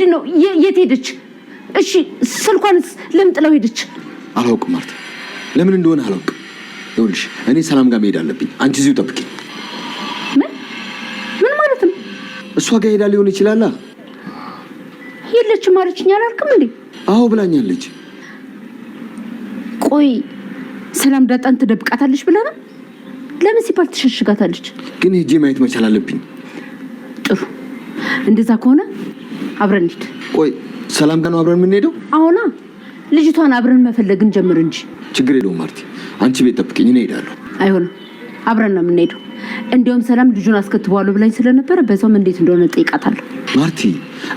ምንድነው? የት ሄደች? እሺ ስልኳንስ ለምን ጥለው ሄደች? አላውቅም ማርታ፣ ለምን እንደሆነ አላውቅም። ይኸውልሽ እኔ ሰላም ጋር መሄድ አለብኝ። አንቺ እዚሁ ጠብቂኝ። ምን ማለት ነው? እሷ ጋር ሄዳ ሊሆን ይችላል። የለችም አለችኝ አላልክም እንዴ? አዎ ብላኛለች። ቆይ ሰላም ዳጣን ትደብቃታለች ብለህ ነው? ለምን ሲባል ትሸሽጋታለች? ግን ሄጄ ማየት መቻል አለብኝ። ጥሩ፣ እንደዛ ከሆነ አብረን እንሂድ። ቆይ ሰላም ጋር ነው አብረን የምንሄደው? አዎና፣ ልጅቷን አብረን መፈለግን ጀምር እንጂ። ችግር የለውም ማርቲ፣ አንቺ ቤት ጠብቂኝ፣ እኔ እሄዳለሁ። አይሆንም፣ አብረን ነው የምንሄደው። እንዲያውም ሰላም ልጁን አስከትበዋለሁ ብላኝ ስለነበረ በዛውም እንዴት እንደሆነ ጠይቃታለሁ። ማርቲ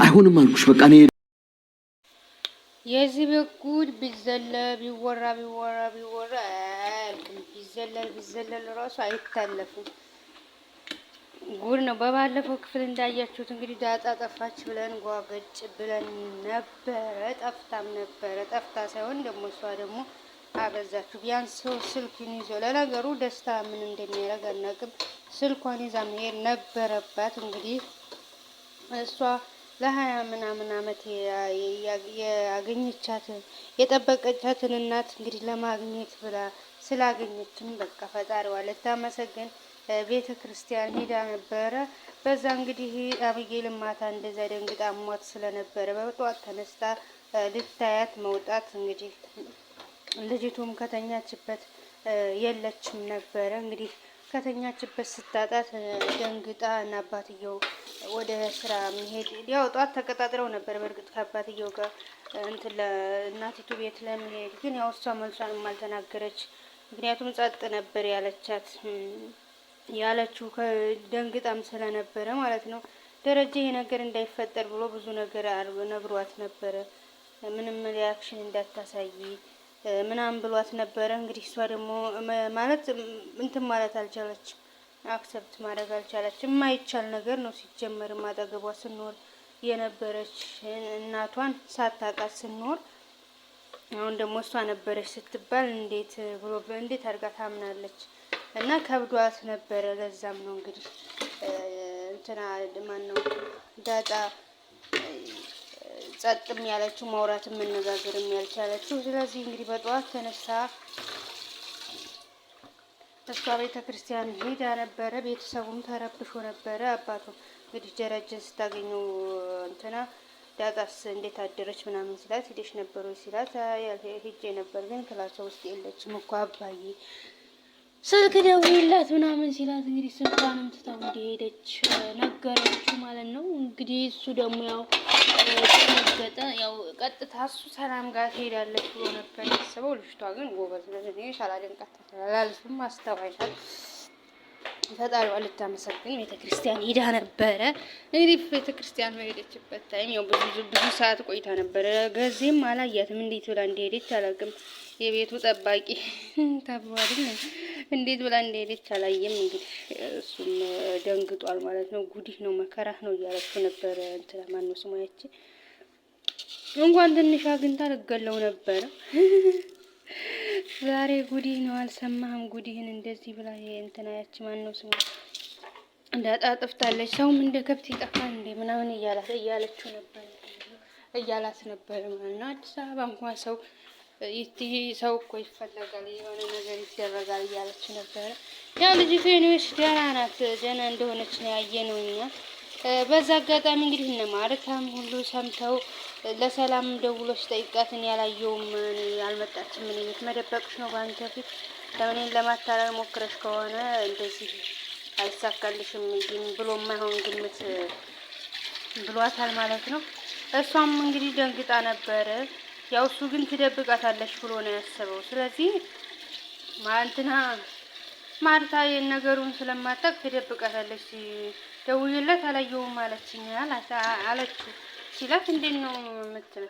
አይሆንም አልኩሽ፣ በቃ እኔ የዚህ በጉድ ቢዘለል ቢወራ ቢዘለል ራሱ አይታለፍም። ጉድ ነው። በባለፈው ክፍል እንዳያችሁት እንግዲህ ዳጣ ጠፋች ብለን ጓገጭ ብለን ነበረ። ጠፍታም ነበረ። ጠፍታ ሳይሆን ደግሞ እሷ ደግሞ አበዛችሁ። ቢያንስ ሰው ስልኩን ይዞ ለነገሩ ደስታ ምን እንደሚያደርግ አናውቅም። ስልኳን ይዛ መሄድ ነበረባት። እንግዲህ እሷ ለ20 ምናምን ዓመት ያገኘቻት የጠበቀቻትን እናት እንግዲህ ለማግኘት ብላ ስላገኘችን በቃ ፈጣሪዋ ልታመሰግን ቤተ ክርስቲያን ሄዳ ነበረ። በዛ እንግዲህ አብጌል ማታ እንደዛ ደንግጣ ሟት ስለነበረ በጠዋት ተነስታ ልታያት መውጣት እንግዲህ ልጅቱም ከተኛችበት የለችም ነበረ። እንግዲህ ከተኛችበት ስታጣት ደንግጣ እና አባትየው ወደ ስራ መሄድ ያው ጠዋት ተቀጣጥረው ነበር። በእርግጥ ከአባትየው ጋር እንትን ለእናቲቱ ቤት ለመሄድ ግን ያው እሷ መልሷንም አልተናገረች። ምክንያቱም ጸጥ ነበር ያለችው ደንግጣም ስለነበረ ማለት ነው። ደረጃ ይሄ ነገር እንዳይፈጠር ብሎ ብዙ ነገር ነግሯት ነበረ። ምንም ሪያክሽን እንዳታሳይ ምናምን ብሏት ነበረ። እንግዲህ እሷ ደግሞ ማለት እንትን ማለት አልቻለች፣ አክሰፕት ማድረግ አልቻለች። የማይቻል ነገር ነው ሲጀመር ማጠገቧ ስንኖር የነበረች እናቷን ሳታውቃት ስንኖር፣ አሁን ደግሞ እሷ ነበረች ስትባል እንዴት አድርጋ ታምናለች? እና ከብዷት ነበረ። ለዛም ነው እንግዲህ እንትና ማን ነው ዳጣ ጸጥም ያለችው ማውራትም መነጋገርም ያልቻለችው። ስለዚህ እንግዲህ በጠዋት ተነሳ እሷ ቤተ ክርስቲያን ሄዳ ነበረ። ቤተሰቡም ተረብሾ ነበረ። አባቱ እንግዲህ ደረጀን ስታገኘው እንትና ዳጣስ እንዴት አደረች ምናምን ሲላት ሄደሽ ነበር ወይ ሲላት ሄጄ ነበር ግን ክላሷ ውስጥ የለችም እኮ አባዬ ስልክ ደውይላት ምናምን ሲላት እንግዲህ ስልኳንም ትታው እንደሄደች ነገረችው ማለት ነው። እንግዲህ እሱ ደግሞ ያው ተነገጠ። ያው ቀጥታ እሱ ሰላም ጋር ትሄዳለች ብሎ ነበር ያሰበው። ልጅቷ ግን ጎበዝ ነች። እኔ ሳላደንቃት አላልፍም። አስተዋይ ናት። ፈጣሪዋ ልታመሰግን ቤተክርስቲያን ሄዳ ነበረ። እንግዲህ ቤተክርስቲያን በሄደችበት ታይም ያው ብዙ ሰዓት ቆይታ ነበረ። ገዜም አላያትም። እንዴት ብላ እንደሄደች አላውቅም። የቤቱ ጠባቂ ተባባሪ እንዴት ብላ እንደሄደች አላየም። እንግዲህ እሱም ደንግጧል ማለት ነው። ጉዲህ ነው መከራህ ነው እያለችው ነበረ። እንትና ማነው ስሟ ያቺ እንኳን ትንሽ አግኝታ ልገለው ነበረ። ዛሬ ጉዲህ ነው አልሰማህም? ጉዲህን እንደዚህ ብላ እንትና ያቺ ማነው ስሟ ዳጣ ጠፍታለች፣ ሰውም እንደ ከብት ይጠፋል እንደ ምናምን እያለችው ነበር እያላት ነበር ማለት ነው። አዲስ አበባ እንኳን ሰው እኮ ይፈለጋል፣ የሆነ ነገር ይደረጋል እያለች ነበረ። ያው ልጅቱ ዩኒቨርስ ደህና ናት፣ ደህና እንደሆነች ነው ያየነው እኛ። በዛ አጋጣሚ እንግዲህ እነ ማርታም ሁሉ ሰምተው ለሰላም ደውሎች ጠይቃትን ያላየውም አልመጣችም። ምን ቤት መደበቅሽ ነው በአንተ ፊት ለምን ለማታለል ሞክረሽ ከሆነ እንደዚህ አይሳካልሽም ብሎ የማይሆን ግምት ብሏታል ማለት ነው። እሷም እንግዲህ ደንግጣ ነበረ። ያው እሱ ግን ትደብቃታለች ብሎ ነው ያሰበው። ስለዚህ ማንትና ማርታ የነገሩን ስለማታውቅ ትደብቃታለች። ደውዬለት አላየሁም አለችኝ አለችው ሲላት እንዴት ነው የምትለው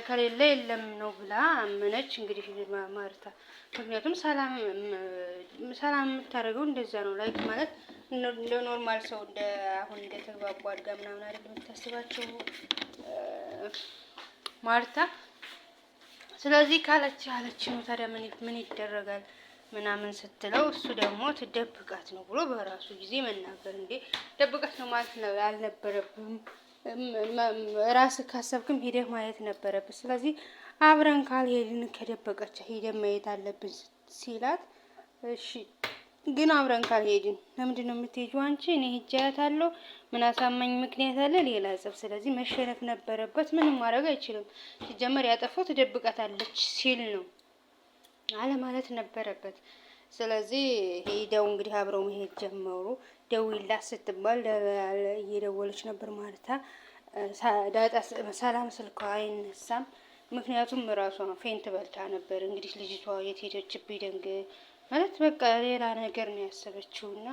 ከሌለ የለም ነው ብላ አመነች። እንግዲህ ማርታ ምክንያቱም ሰላም የምታደርገው እንደዛ ነው። ላይክ ማለት እንደ ኖርማል ሰው እንደ አሁን እንደ ተግባቡ አድጋ ምናምን አይደል የምታስባቸው ማርታ። ስለዚህ ካለች ነው። ታዲያ ምን ይደረጋል ምናምን ስትለው እሱ ደግሞ ትደብቃት ነው ብሎ በራሱ ጊዜ መናገር እንዴ ደብቃት ነው ማለት ነው አልነበረብም ራስህ ካሰብክም ሄደህ ማየት ነበረብህ። ስለዚህ አብረን ካልሄድን ከደበቀች ሄደን ማየት አለብን ሲላት፣ እሺ ግን አብረን ካልሄድን ለምንድን ነው የምትሄጂው አንቺ? እኔ ሂጅ አያታለሁ። ምን አሳማኝ ምክንያት አለ? ሌላ ጸብ። ስለዚህ መሸነፍ ነበረበት። ምንም ማድረግ አይችልም። ሲጀመር ያጠፋው ትደብቃታለች ሲል ነው አለ ማለት ነበረበት። ስለዚህ ሄደው እንግዲህ አብረው መሄድ ጀመሩ። ደውይላት ስትባል እየደወለች ነበር ማለታ። ዳጣ ሰላም ስልኳ አይነሳም። ምክንያቱም ራሷ ፌንት በልታ ነበር። እንግዲህ ልጅቷ የት ሄደችብኝ ደንግ ማለት በቃ ሌላ ነገር ነው ያሰበችው። እና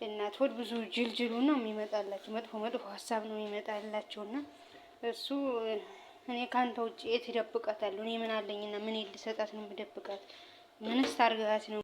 እናት ወድ ብዙ ጅልጅሉ ነው የሚመጣላቸው፣ መጥፎ መጥፎ ሀሳብ ነው የሚመጣላቸው። እና እሱ እኔ ካንተ ውጭ የት ይደብቃታለሁ? እኔ ምን አለኝና ምን ልሰጣት ነው የምደብቃት? ምንስ ታርጋት ነው?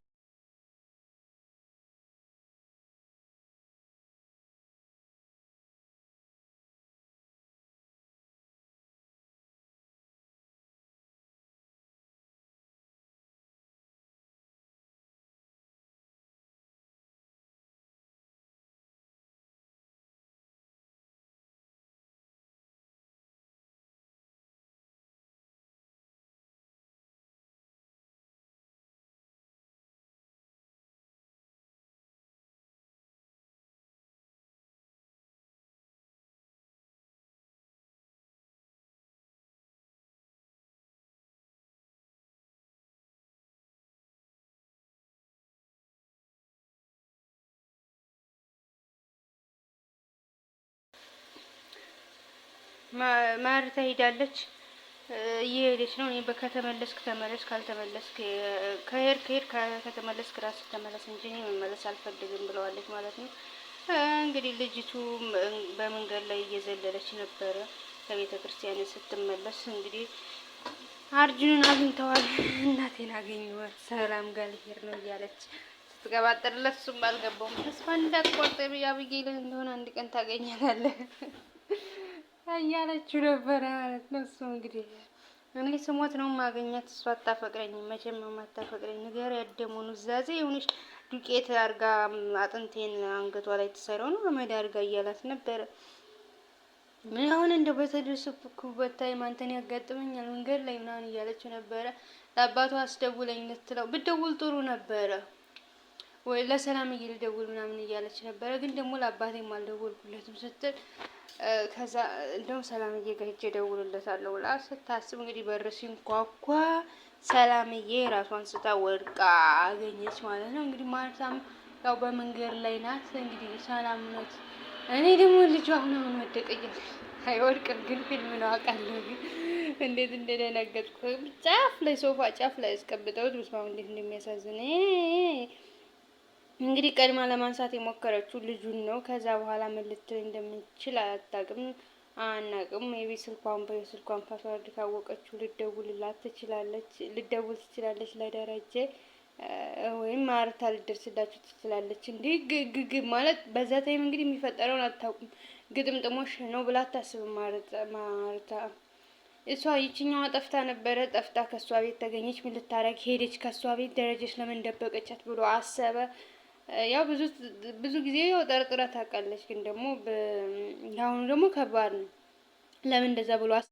ማርታ ሄዳለች፣ እየሄደች ነው። እኔ ከተመለስክ ተመለስ፣ ካልተመለስክ ከሄድክ ከተመለስክ ራስህ ተመለስ እንጂ እኔ መመለስ አልፈልግም ብለዋለች ማለት ነው። እንግዲህ ልጅቱ በመንገድ ላይ እየዘለለች ነበረ ከቤተ ክርስቲያን ስትመለስ። እንግዲህ አርጁንን አግኝተዋል። እናቴን አገኘኋት ሰላም ጋር ልሄድ ነው እያለች ስትቀባጥርለት እሱም አልገባውም። ተስፋ እንዳትቆርጥ አብጌል እንደሆነ አንድ ቀን ታገኛታለህ እያለችው ነበረ ማለት ነው። እሱ እንግዲህ እኔ ስሞት ነው ማገኛት፣ እሷ አታፈቅረኝም፣ መቼም አታፈቅረኝ፣ ነገር ያደሙ ኑዛዜ የሆነች ዱቄት አርጋ አጥንቴን አንገቷ ላይ ተሰራው ነው አመድ አርጋ እያላት ነበረ። ምን አሁን እንደው በተደሰኩበት ታይም አንተን ያጋጥመኛል መንገድ ላይ ምናምን እያለችው ነበረ። ለአባቷ አስደውለኝ ልትለው ብትደውል ጥሩ ነበረ ወይ ለሰላም ልደውል ምናምን እያለች ነበረ። ግን ደግሞ ለአባቴም አልደወልኩለትም ስትል ከዛ እንደውም ሰላምዬ ጋር ሄጄ እደውልለታለሁ ብላ ስታስብ እንግዲህ በር ሲንኳኳ ሰላምዬ ራሷን ስታ ወድቃ አገኘች ማለት ነው። እንግዲህ ማርታም ያው በመንገድ ላይ ናት። እንግዲህ ሰላም ናት። እኔ ደግሞ ልጇ አሁን ወደቀኝ። አይወድቅም ግን ፊልም ነው አውቃለሁ። ግን እንዴት እንደደነገጥኩ ጫፍ ላይ ሶፋ ጫፍ ላይ አስቀምጠውት ብስማው እንዴት እንደሚያሳዝን። እንግዲህ ቀድማ ለማንሳት የሞከረችው ልጁን ነው። ከዛ በኋላ ምን ልትል እንደምንችል አታውቅም፣ አናውቅም። የቤት ስልኳን ፓስዋርድ ካወቀችው ልደውልላት ትችላለች፣ ልደውል ትችላለች ለደረጀ ወይም ማርታ ልደርስላችሁ ትችላለች። እንዲህ ግግ ማለት በዛ ታይም እንግዲህ የሚፈጠረውን አታውቁም። ግጥምጥሞሽ ነው ብላ አታስብም ማርታ። እሷ ይችኛዋ ጠፍታ ነበረ። ጠፍታ ከሷ ቤት ተገኘች። ምን ልታረግ ሄደች ከሷ ቤት? ደረጀች ለምን ደበቀቻት ብሎ አሰበ። ያው ብዙ ጊዜ ያው ጠርጥራ ታውቃለች። ግን ደግሞ ያሁኑ ደግሞ ከባድ ነው። ለምን እንደዛ ብሎ